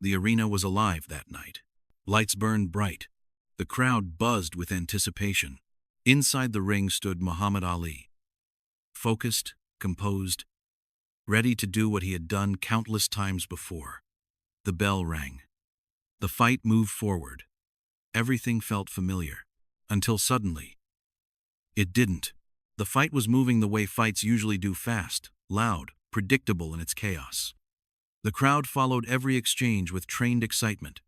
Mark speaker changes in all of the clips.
Speaker 1: The arena was alive that night. Lights burned bright. The crowd buzzed with anticipation. Inside the ring stood Muhammad Ali, focused, composed, ready to do what he had done countless times before. The bell rang. The fight moved forward. Everything felt familiar. Until suddenly, it didn't. The fight was moving the way fights usually do, fast, loud, predictable in its chaos. The crowd followed every exchange with trained excitement,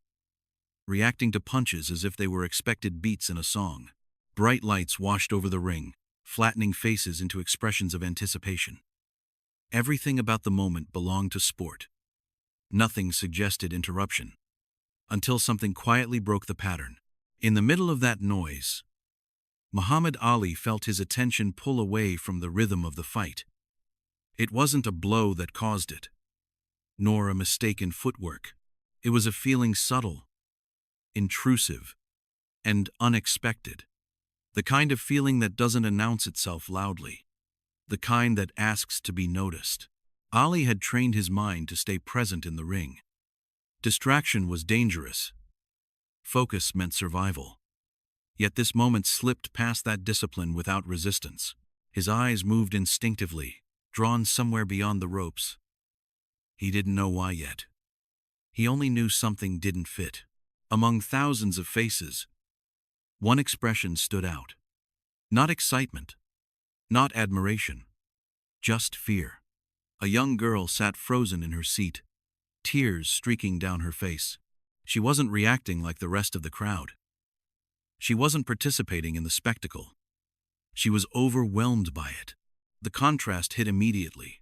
Speaker 1: reacting to punches as if they were expected beats in a song. Bright lights washed over the ring, flattening faces into expressions of anticipation. Everything about the moment belonged to sport. Nothing suggested interruption. Until something quietly broke the pattern. In the middle of that noise, Muhammad Ali felt his attention pull away from the rhythm of the fight. It wasn't a blow that caused it, nor a mistake in footwork. It was a feeling subtle, intrusive, and unexpected. The kind of feeling that doesn't announce itself loudly. The kind that asks to be noticed. Ali had trained his mind to stay present in the ring. Distraction was dangerous. Focus meant survival. Yet this moment slipped past that discipline without resistance. His eyes moved instinctively, drawn somewhere beyond the ropes. He didn't know why yet. He only knew something didn't fit. Among thousands of faces, one expression stood out. Not excitement, not admiration, just fear. A young girl sat frozen in her seat, tears streaking down her face. She wasn't reacting like the rest of the crowd. She wasn't participating in the spectacle. She was overwhelmed by it. The contrast hit immediately.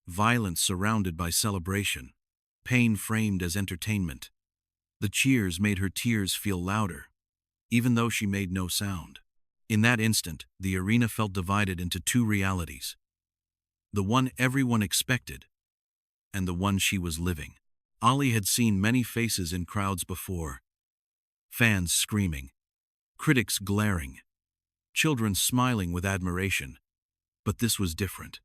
Speaker 1: Violence surrounded by celebration, pain framed as entertainment. The cheers made her tears feel louder, even though she made no sound. In that instant, the arena felt divided into two realities. The one everyone expected, and the one she was living. Ali had seen many faces in crowds before. Fans screaming, critics glaring, children smiling with admiration. But this was different.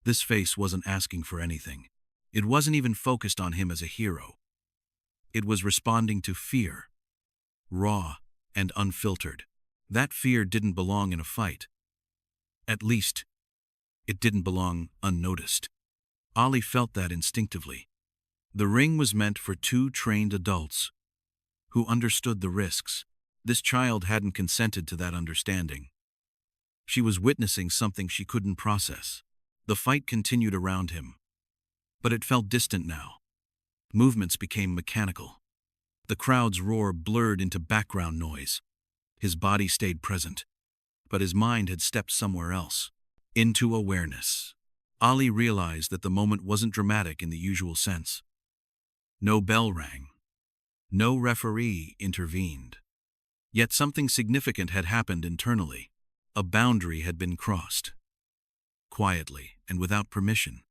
Speaker 1: This face wasn't asking for anything. It wasn't even focused on him as a hero. It was responding to fear, raw and unfiltered. That fear didn't belong in a fight. At least, it didn't belong unnoticed. Ali felt that instinctively. The ring was meant for two trained adults who understood the risks. This child hadn't consented to that understanding. She was witnessing something she couldn't process. The fight continued around him, but it felt distant now. Movements became mechanical. The crowd's roar blurred into background noise. His body stayed present, but his mind had stepped somewhere else, into awareness. Ali realized that the moment wasn't dramatic in the usual sense. No bell rang. No referee intervened. Yet something significant had happened internally. A boundary had been crossed. Quietly and without permission.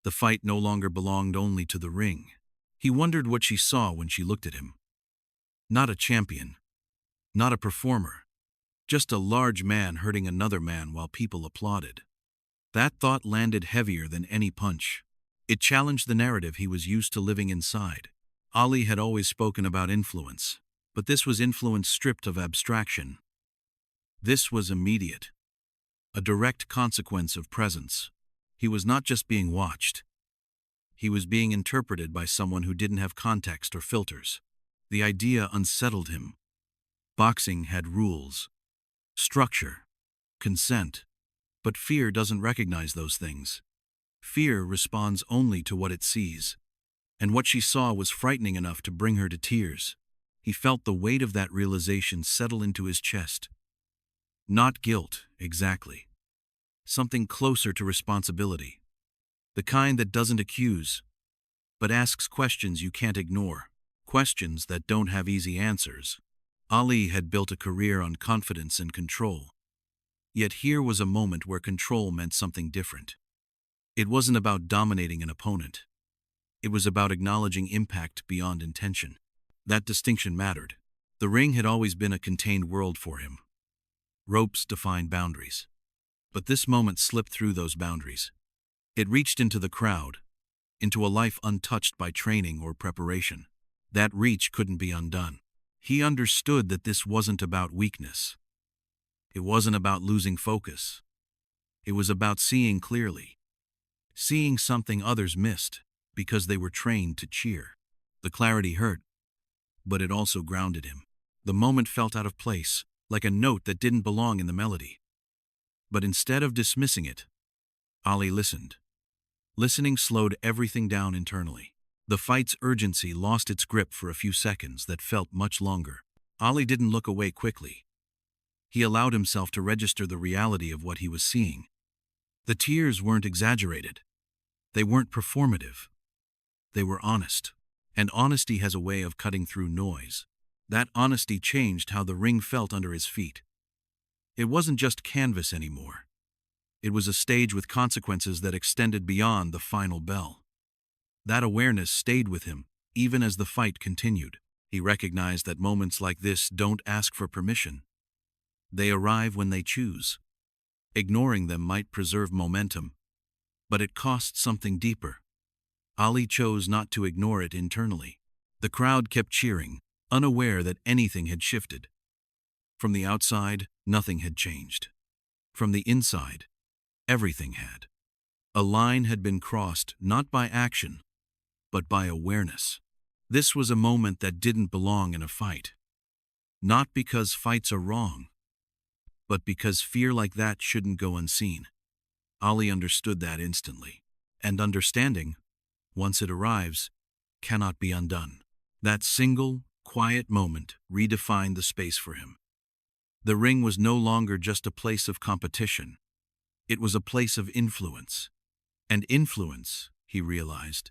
Speaker 1: The fight no longer belonged only to the ring. He wondered what she saw when she looked at him. Not a champion. Not a performer. Just a large man hurting another man while people applauded. That thought landed heavier than any punch. It challenged the narrative he was used to living inside. Ali had always spoken about influence, but this was influence stripped of abstraction. This was immediate. A direct consequence of presence. He was not just being watched. He was being interpreted by someone who didn't have context or filters. The idea unsettled him. Boxing had rules, structure, consent, but fear doesn't recognize those things. Fear responds only to what it sees. And what she saw was frightening enough to bring her to tears. He felt the weight of that realization settle into his chest. Not guilt, exactly. Something closer to responsibility. The kind that doesn't accuse, but asks questions you can't ignore. Questions that don't have easy answers. Ali had built a career on confidence and control. Yet here was a moment where control meant something different. It wasn't about dominating an opponent. It was about acknowledging impact beyond intention. That distinction mattered. The ring had always been a contained world for him. Ropes defined boundaries. But this moment slipped through those boundaries. It reached into the crowd, into a life untouched by training or preparation. That reach couldn't be undone. He understood that this wasn't about weakness. It wasn't about losing focus. It was about seeing clearly. Seeing something others missed because they were trained to cheer. The clarity hurt, but it also grounded him. The moment felt out of place, like a note that didn't belong in the melody. But instead of dismissing it, Ali listened. Listening slowed everything down internally. The fight's urgency lost its grip for a few seconds that felt much longer. Ali didn't look away quickly. He allowed himself to register the reality of what he was seeing. The tears weren't exaggerated. They weren't performative. They were honest. And honesty has a way of cutting through noise. That honesty changed how the ring felt under his feet. It wasn't just canvas anymore. It was a stage with consequences that extended beyond the final bell. That awareness stayed with him, even as the fight continued. He recognized that moments like this don't ask for permission. They arrive when they choose. Ignoring them might preserve momentum, but it costs something deeper. Ali chose not to ignore it internally. The crowd kept cheering, unaware that anything had shifted. From the outside, nothing had changed. From the inside, everything had. A line had been crossed not by action, but by awareness. This was a moment that didn't belong in a fight. Not because fights are wrong, but because fear like that shouldn't go unseen. Ali understood that instantly. And understanding, once it arrives, cannot be undone. That single, quiet moment redefined the space for him. The ring was no longer just a place of competition. It was a place of influence. And influence, he realized,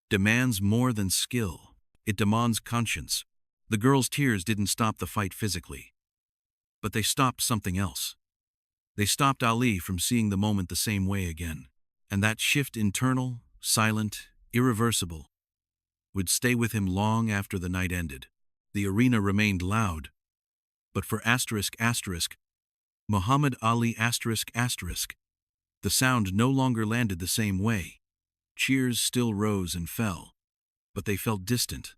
Speaker 1: demands more than skill. It demands conscience. The girl's tears didn't stop the fight physically, but they stopped something else. They stopped Ali from seeing the moment the same way again. And that shift, internal, silent, irreversible, would stay with him long after the night ended. The arena remained loud, but for Muhammad Ali the sound no longer landed the same way. Cheers still rose and fell, but they felt distant,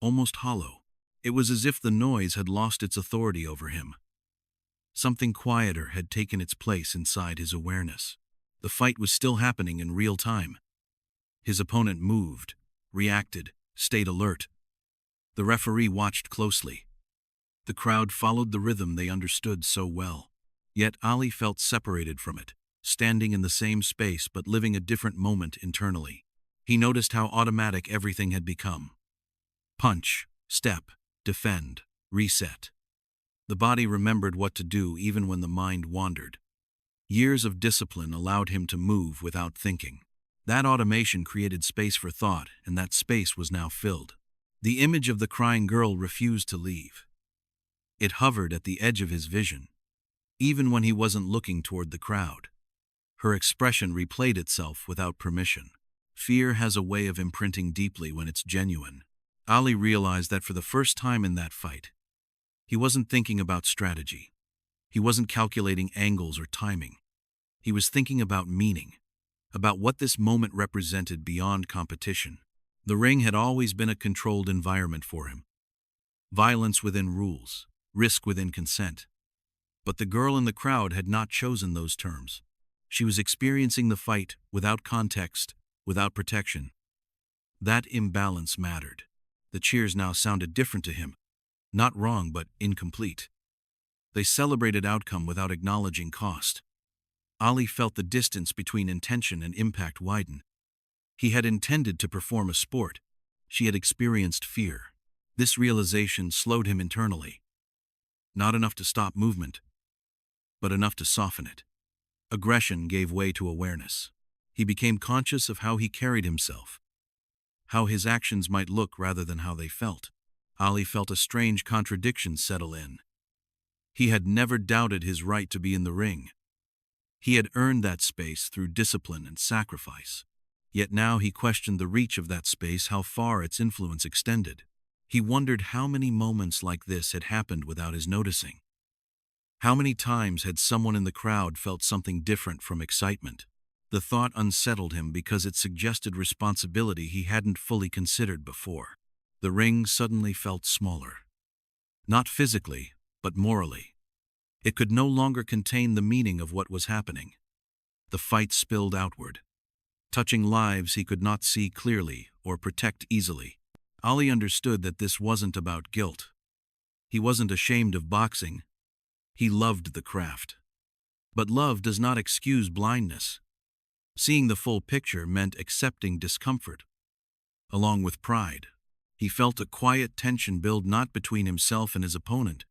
Speaker 1: almost hollow. It was as if the noise had lost its authority over him. Something quieter had taken its place inside his awareness. The fight was still happening in real time. His opponent moved, reacted, stayed alert. The referee watched closely. The crowd followed the rhythm they understood so well. Yet Ali felt separated from it, standing in the same space but living a different moment internally. He noticed how automatic everything had become. Punch, step, defend, reset. The body remembered what to do even when the mind wandered. Years of discipline allowed him to move without thinking. That automation created space for thought, and that space was now filled. The image of the crying girl refused to leave. It hovered at the edge of his vision, even when he wasn't looking toward the crowd. Her expression replayed itself without permission. Fear has a way of imprinting deeply when it's genuine. Ali realized that for the first time in that fight, he wasn't thinking about strategy. He wasn't calculating angles or timing. He was thinking about meaning, about what this moment represented beyond competition. The ring had always been a controlled environment for him. Violence within rules, risk within consent. But the girl in the crowd had not chosen those terms. She was experiencing the fight without context, without protection. That imbalance mattered. The cheers now sounded different to him. Not wrong, but incomplete. They celebrated outcome without acknowledging cost. Ali felt the distance between intention and impact widen. He had intended to perform a sport. She had experienced fear. This realization slowed him internally. Not enough to stop movement, but enough to soften it. Aggression gave way to awareness. He became conscious of how he carried himself, how his actions might look rather than how they felt. Ali felt a strange contradiction settle in. He had never doubted his right to be in the ring. He had earned that space through discipline and sacrifice. Yet now he questioned the reach of that space, how far its influence extended. He wondered how many moments like this had happened without his noticing. How many times had someone in the crowd felt something different from excitement? The thought unsettled him because it suggested responsibility he hadn't fully considered before. The ring suddenly felt smaller. Not physically, but morally. It could no longer contain the meaning of what was happening. The fight spilled outward, touching lives he could not see clearly or protect easily. Ali understood that this wasn't about guilt. He wasn't ashamed of boxing. He loved the craft. But love does not excuse blindness. Seeing the full picture meant accepting discomfort, along with pride. He felt a quiet tension build not between himself and his opponent,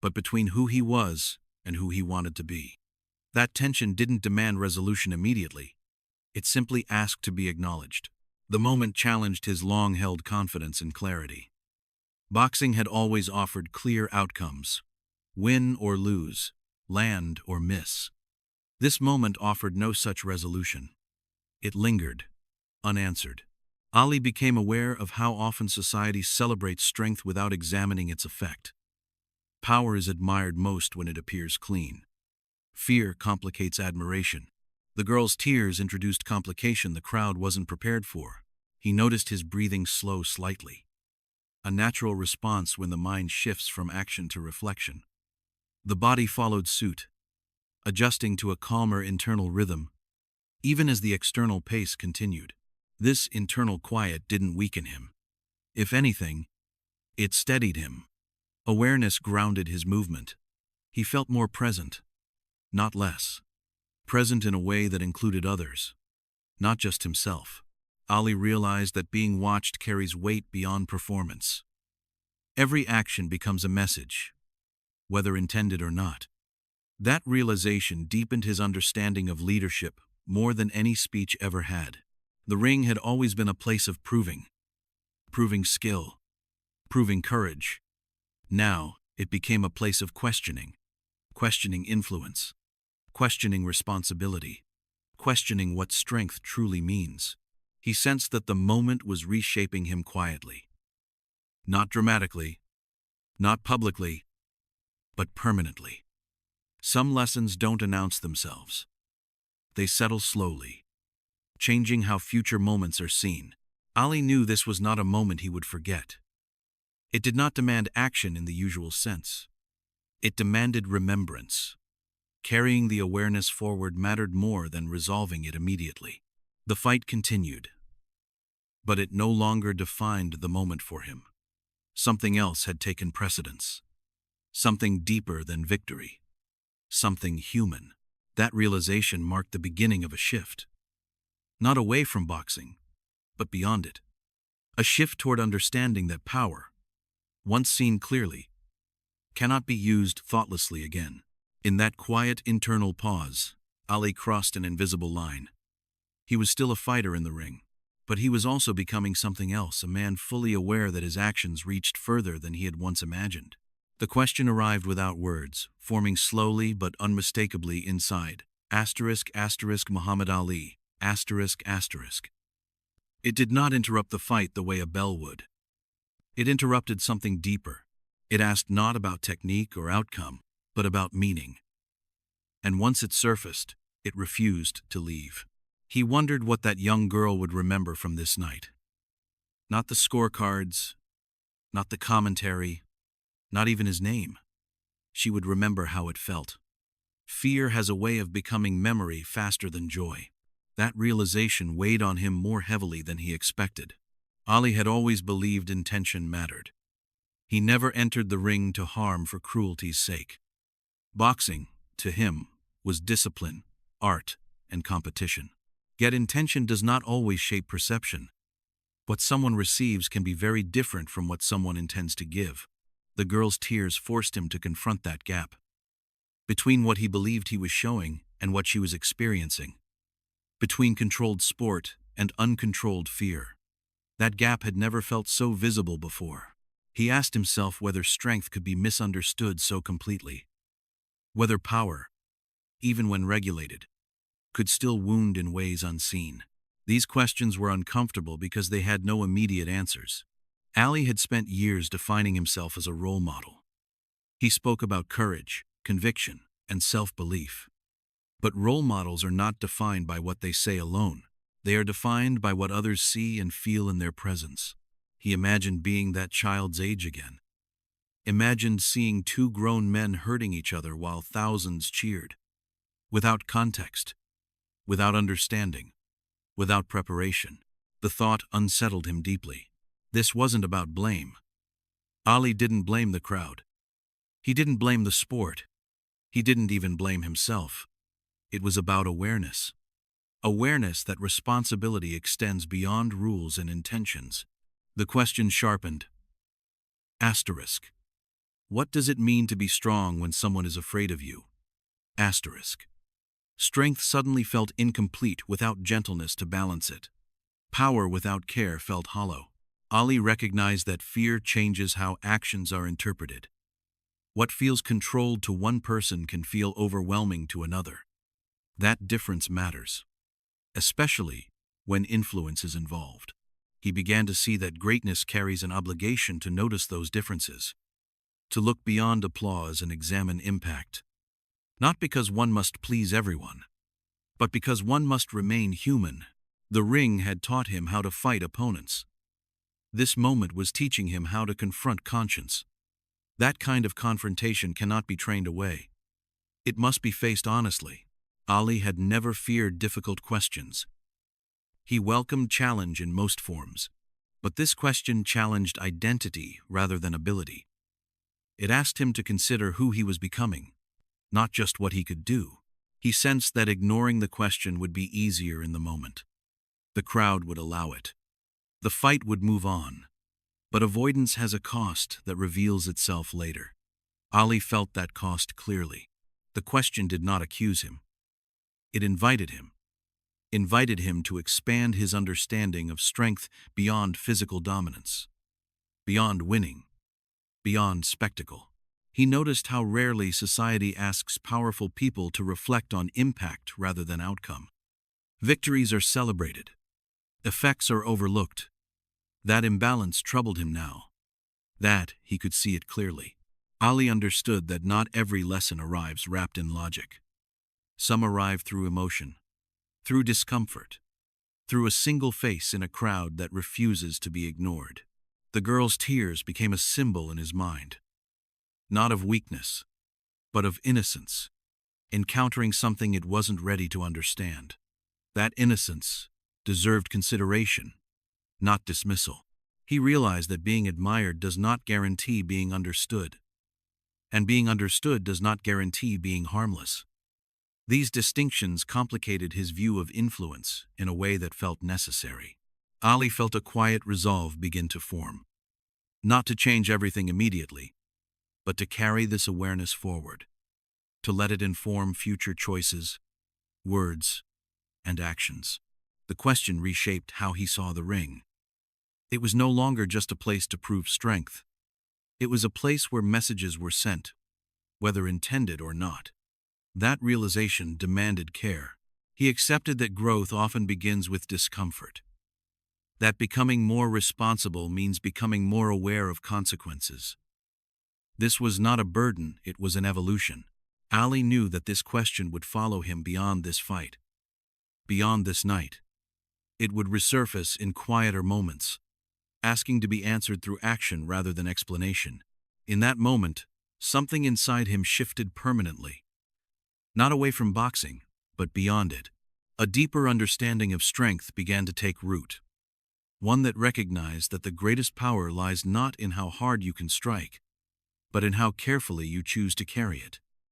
Speaker 1: but between who he was and who he wanted to be. That tension didn't demand resolution immediately. It simply asked to be acknowledged. The moment challenged his long-held confidence and clarity. Boxing had always offered clear outcomes: win or lose, land or miss. This moment offered no such resolution. It lingered, unanswered. Ali became aware of how often society celebrates strength without examining its effect. Power is admired most when it appears clean. Fear complicates admiration. The girl's tears introduced complication the crowd wasn't prepared for. He noticed his breathing slow slightly. A natural response when the mind shifts from action to reflection. The body followed suit, adjusting to a calmer internal rhythm, even as the external pace continued. This internal quiet didn't weaken him. If anything, it steadied him. Awareness grounded his movement. He felt more present, not less. Present in a way that included others, not just himself. Ali realized that being watched carries weight beyond performance. Every action becomes a message, whether intended or not. That realization deepened his understanding of leadership more than any speech ever had. The ring had always been a place of proving skill, proving courage. Now, it became a place of questioning influence, questioning responsibility, questioning what strength truly means. He sensed that the moment was reshaping him quietly. Not dramatically, not publicly, but permanently. Some lessons don't announce themselves. They settle slowly, changing how future moments are seen. Ali knew this was not a moment he would forget. It did not demand action in the usual sense. It demanded remembrance. Carrying the awareness forward mattered more than resolving it immediately. The fight continued, but it no longer defined the moment for him. Something else had taken precedence. Something deeper than victory. Something human. That realization marked the beginning of a shift. Not away from boxing, but beyond it. A shift toward understanding that power, once seen clearly, cannot be used thoughtlessly again. In that quiet internal pause, Ali crossed an invisible line. He was still a fighter in the ring, but he was also becoming something else, a man fully aware that his actions reached further than he had once imagined. The question arrived without words, forming slowly but unmistakably inside. *** Muhammad Ali. ***. It did not interrupt the fight the way a bell would. It interrupted something deeper. It asked not about technique or outcome, but about meaning. And once it surfaced, it refused to leave. He wondered what that young girl would remember from this night. Not the scorecards, not the commentary, not even his name. She would remember how it felt. Fear has a way of becoming memory faster than joy. That realization weighed on him more heavily than he expected. Ali had always believed intention mattered. He never entered the ring to harm for cruelty's sake. Boxing, to him, was discipline, art, and competition. Yet intention does not always shape perception. What someone receives can be very different from what someone intends to give. The girl's tears forced him to confront that gap between what he believed he was showing and what she was experiencing, between controlled sport and uncontrolled fear. That gap had never felt so visible before. He asked himself whether strength could be misunderstood so completely, whether power, even when regulated, could still wound in ways unseen. These questions were uncomfortable because they had no immediate answers. Ali had spent years defining himself as a role model. He spoke about courage, conviction, and self-belief. But role models are not defined by what they say alone. They are defined by what others see and feel in their presence. He imagined being that child's age again. Imagined seeing two grown men hurting each other while thousands cheered. Without context, without understanding, without preparation. The thought unsettled him deeply. This wasn't about blame. Ali didn't blame the crowd. He didn't blame the sport. He didn't even blame himself. It was about awareness. Awareness that responsibility extends beyond rules and intentions. The question sharpened. Asterisk. What does it mean to be strong when someone is afraid of you? Asterisk. Strength suddenly felt incomplete without gentleness to balance it. Power without care felt hollow. Ali recognized that fear changes how actions are interpreted. What feels controlled to one person can feel overwhelming to another. That difference matters, especially when influence is involved. He began to see that greatness carries an obligation to notice those differences, to look beyond applause and examine impact. Not because one must please everyone, but because one must remain human. The ring had taught him how to fight opponents. This moment was teaching him how to confront conscience. That kind of confrontation cannot be trained away. It must be faced honestly. Ali had never feared difficult questions. He welcomed challenge in most forms, but this question challenged identity rather than ability. It asked him to consider who he was becoming, not just what he could do. He sensed that ignoring the question would be easier in the moment. The crowd would allow it. The fight would move on. But avoidance has a cost that reveals itself later. Ali felt that cost clearly. The question did not accuse him. It invited him to expand his understanding of strength beyond physical dominance, beyond winning, beyond spectacle. He noticed how rarely society asks powerful people to reflect on impact rather than outcome. Victories are celebrated. Effects are overlooked. That imbalance troubled him now. That he could see it clearly. Ali understood that not every lesson arrives wrapped in logic. Some arrive through emotion, through discomfort, through a single face in a crowd that refuses to be ignored. The girl's tears became a symbol in his mind. Not of weakness, but of innocence, encountering something it wasn't ready to understand. That innocence deserved consideration, not dismissal. He realized that being admired does not guarantee being understood, and being understood does not guarantee being harmless. These distinctions complicated his view of influence in a way that felt necessary. Ali felt a quiet resolve begin to form. Not to change everything immediately, but to carry this awareness forward, to let it inform future choices, words, and actions. The question reshaped how he saw the ring. It was no longer just a place to prove strength. It was a place where messages were sent, whether intended or not. That realization demanded care. He accepted that growth often begins with discomfort. That becoming more responsible means becoming more aware of consequences. This was not a burden, it was an evolution. Ali knew that this question would follow him beyond this fight, beyond this night. It would resurface in quieter moments, asking to be answered through action rather than explanation. In that moment, something inside him shifted permanently. Not away from boxing, but beyond it. A deeper understanding of strength began to take root. One that recognized that the greatest power lies not in how hard you can strike, but in how carefully you choose to carry it.